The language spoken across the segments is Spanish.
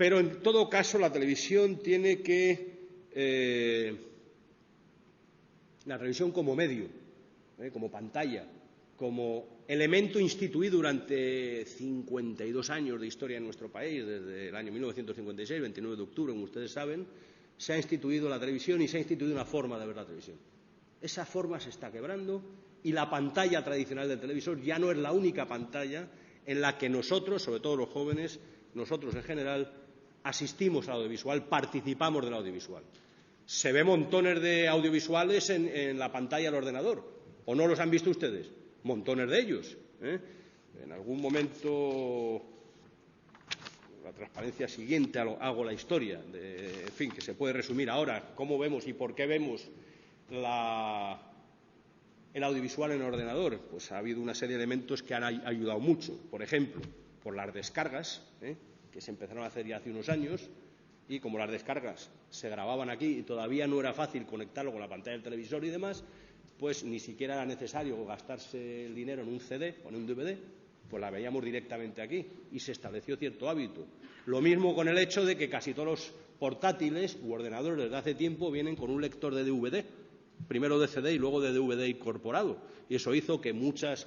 Pero, en todo caso, la televisión tiene que… la televisión como medio, como pantalla, como elemento instituido durante 52 años de historia en nuestro país, desde el año 1956, 29 de octubre, como ustedes saben, se ha instituido la televisión y se ha instituido una forma de ver la televisión. Esa forma se está quebrando y la pantalla tradicional del televisor ya no es la única pantalla en la que nosotros, sobre todo los jóvenes, nosotros en general, asistimos al audiovisual, participamos del audiovisual. Se ve montones de audiovisuales en la pantalla del ordenador. ¿O no los han visto ustedes? Montones de ellos. En algún momento, la transparencia siguiente, hago la historia, en fin, que se puede resumir ahora cómo vemos y por qué vemos el audiovisual en el ordenador. Pues ha habido una serie de elementos que han ayudado mucho. Por ejemplo, por las descargas, que se empezaron a hacer ya hace unos años, y como las descargas se grababan aquí y todavía no era fácil conectarlo con la pantalla del televisor y demás, pues ni siquiera era necesario gastarse el dinero en un CD o en un DVD, pues la veíamos directamente aquí y se estableció cierto hábito. Lo mismo con el hecho de que casi todos los portátiles u ordenadores desde hace tiempo vienen con un lector de DVD, primero de CD y luego de DVD incorporado, y eso hizo que muchas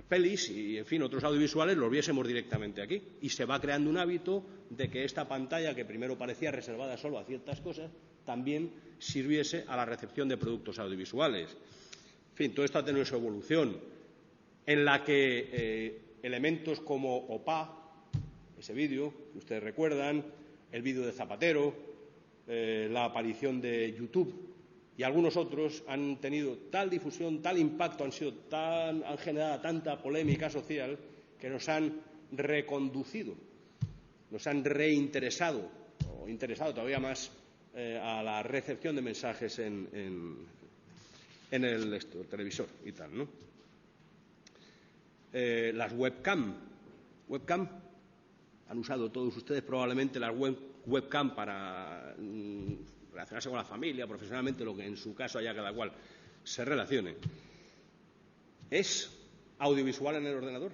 pelis y, en fin, otros audiovisuales los viésemos directamente aquí. Y se va creando un hábito de que esta pantalla, que primero parecía reservada solo a ciertas cosas, también sirviese a la recepción de productos audiovisuales. En fin, todo esto ha tenido su evolución, en la que elementos como OPA, ese vídeo que ustedes recuerdan, el vídeo de Zapatero, la aparición de YouTube y algunos otros han tenido tal difusión, tal impacto, han generado tanta polémica social que nos han reconducido, nos han reinteresado o interesado todavía más a la recepción de mensajes en el televisor y tal, ¿no? Las webcam, han usado todos ustedes probablemente las webcam para relacionarse con la familia, profesionalmente, lo que en su caso haya cada cual se relacione. Es audiovisual en el ordenador,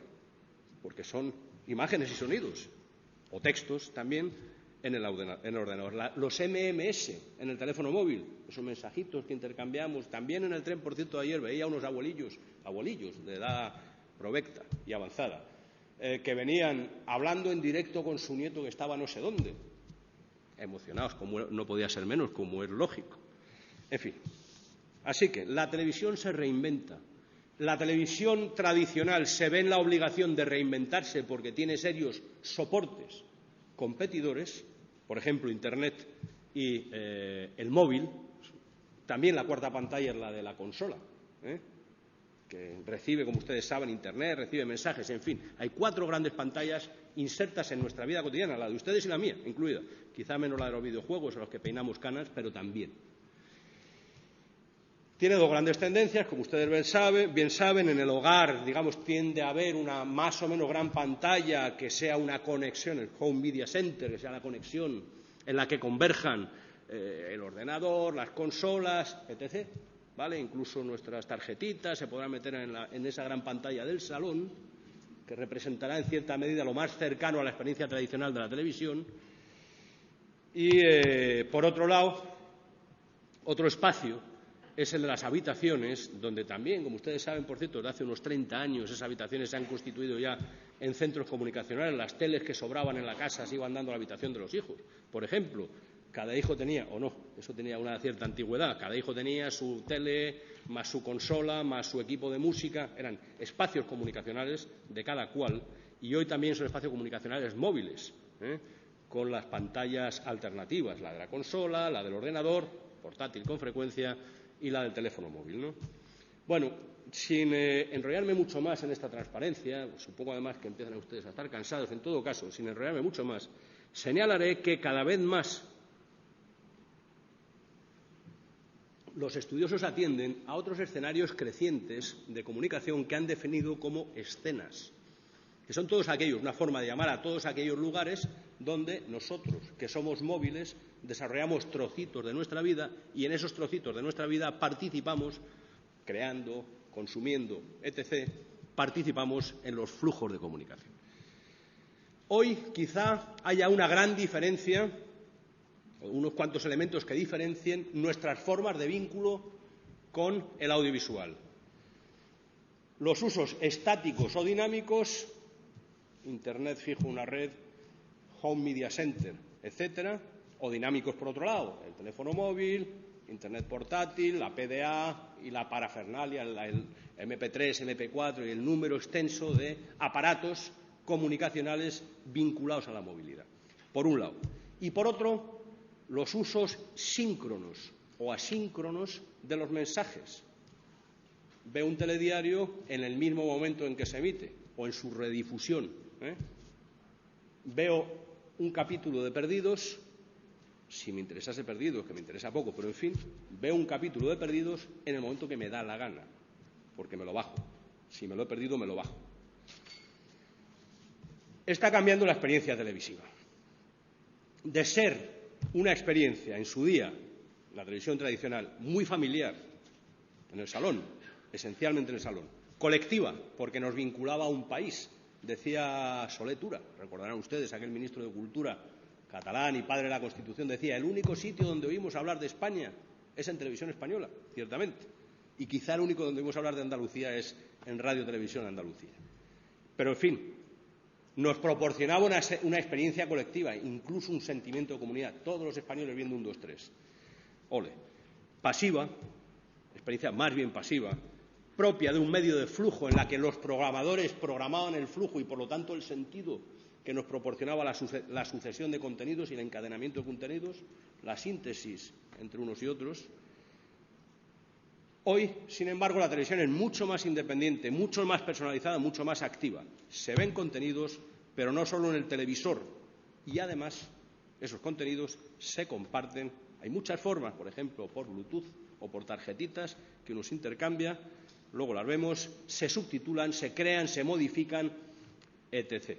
porque son imágenes y sonidos, o textos también en el ordenador. Los MMS en el teléfono móvil, esos mensajitos que intercambiamos, también en el tren, por cierto, ayer veía unos abuelillos de edad provecta y avanzada, que venían hablando en directo con su nieto que estaba no sé dónde, emocionados, como no podía ser menos, como es lógico. En fin, así que la televisión se reinventa. La televisión tradicional se ve en la obligación de reinventarse porque tiene serios soportes competidores, por ejemplo, Internet y el móvil. También la cuarta pantalla es la de la consola, que recibe, como ustedes saben, Internet, recibe mensajes, en fin. Hay 4 grandes pantallas insertas en nuestra vida cotidiana, la de ustedes y la mía, incluida. Quizá menos la de los videojuegos, a los que peinamos canas, pero también. Tiene 2 grandes tendencias, como ustedes bien saben. En el hogar, digamos, tiende a haber una más o menos gran pantalla que sea una conexión, el Home Media Center, que sea la conexión en la que converjan el ordenador, las consolas, etc., ¿vale? Incluso nuestras tarjetitas se podrán meter en esa gran pantalla del salón, que representará en cierta medida lo más cercano a la experiencia tradicional de la televisión. Y, por otro lado, otro espacio es el de las habitaciones, donde también, como ustedes saben, por cierto, desde hace unos 30 años esas habitaciones se han constituido ya en centros comunicacionales. Las teles que sobraban en la casa se iban dando a la habitación de los hijos. Por ejemplo, cada hijo tenía, o no, eso tenía una cierta antigüedad, cada hijo tenía su tele, más su consola, más su equipo de música. Eran espacios comunicacionales de cada cual, y hoy también son espacios comunicacionales móviles, con las pantallas alternativas, la de la consola, la del ordenador, portátil con frecuencia, y la del teléfono móvil, ¿no? Bueno, sin enrollarme mucho más en esta transparencia, supongo además que empiezan ustedes a estar cansados, en todo caso, sin enrollarme mucho más, señalaré que cada vez más los estudiosos atienden a otros escenarios crecientes de comunicación que han definido como escenas, que son todos aquellos, una forma de llamar a todos aquellos lugares donde nosotros, que somos móviles, desarrollamos trocitos de nuestra vida y en esos trocitos de nuestra vida participamos, creando, consumiendo, etc., participamos en los flujos de comunicación. Hoy quizá haya una gran diferencia, unos cuantos elementos que diferencien nuestras formas de vínculo con el audiovisual. Los usos estáticos o dinámicos, Internet fijo, una red, Home Media Center, etcétera, o dinámicos por otro lado, el teléfono móvil, Internet portátil, la PDA y la parafernalia, el MP3, MP4 y el número extenso de aparatos comunicacionales vinculados a la movilidad, por un lado. Y por otro, los usos síncronos o asíncronos de los mensajes. Veo un telediario en el mismo momento en que se emite o en su redifusión. Veo un capítulo de Perdidos, si me interesase Perdidos, que me interesa poco, pero en fin, veo un capítulo de Perdidos en el momento que me da la gana, porque me lo bajo. Si me lo he perdido, me lo bajo. Está cambiando la experiencia televisiva. De ser una experiencia en su día, la televisión tradicional, muy familiar, en el salón, esencialmente en el salón, colectiva, porque nos vinculaba a un país. Decía Solé Tura, recordarán ustedes, aquel ministro de Cultura catalán y padre de la Constitución, decía: el único sitio donde oímos hablar de España es en Televisión Española, ciertamente, y quizá el único donde oímos hablar de Andalucía es en Radio Televisión Andalucía. Pero, en fin, nos proporcionaba una experiencia colectiva, incluso un sentimiento de comunidad, todos los españoles viendo 1, 2, 3. Ole. Pasiva, experiencia más bien pasiva, propia de un medio de flujo en la que los programadores programaban el flujo y, por lo tanto, el sentido que nos proporcionaba la sucesión de contenidos y el encadenamiento de contenidos, la síntesis entre unos y otros. Hoy, sin embargo, la televisión es mucho más independiente, mucho más personalizada, mucho más activa. Se ven contenidos, pero no solo en el televisor. Y, además, esos contenidos se comparten. Hay muchas formas, por ejemplo, por Bluetooth o por tarjetitas que uno se intercambia, luego las vemos, se subtitulan, se crean, se modifican, etc.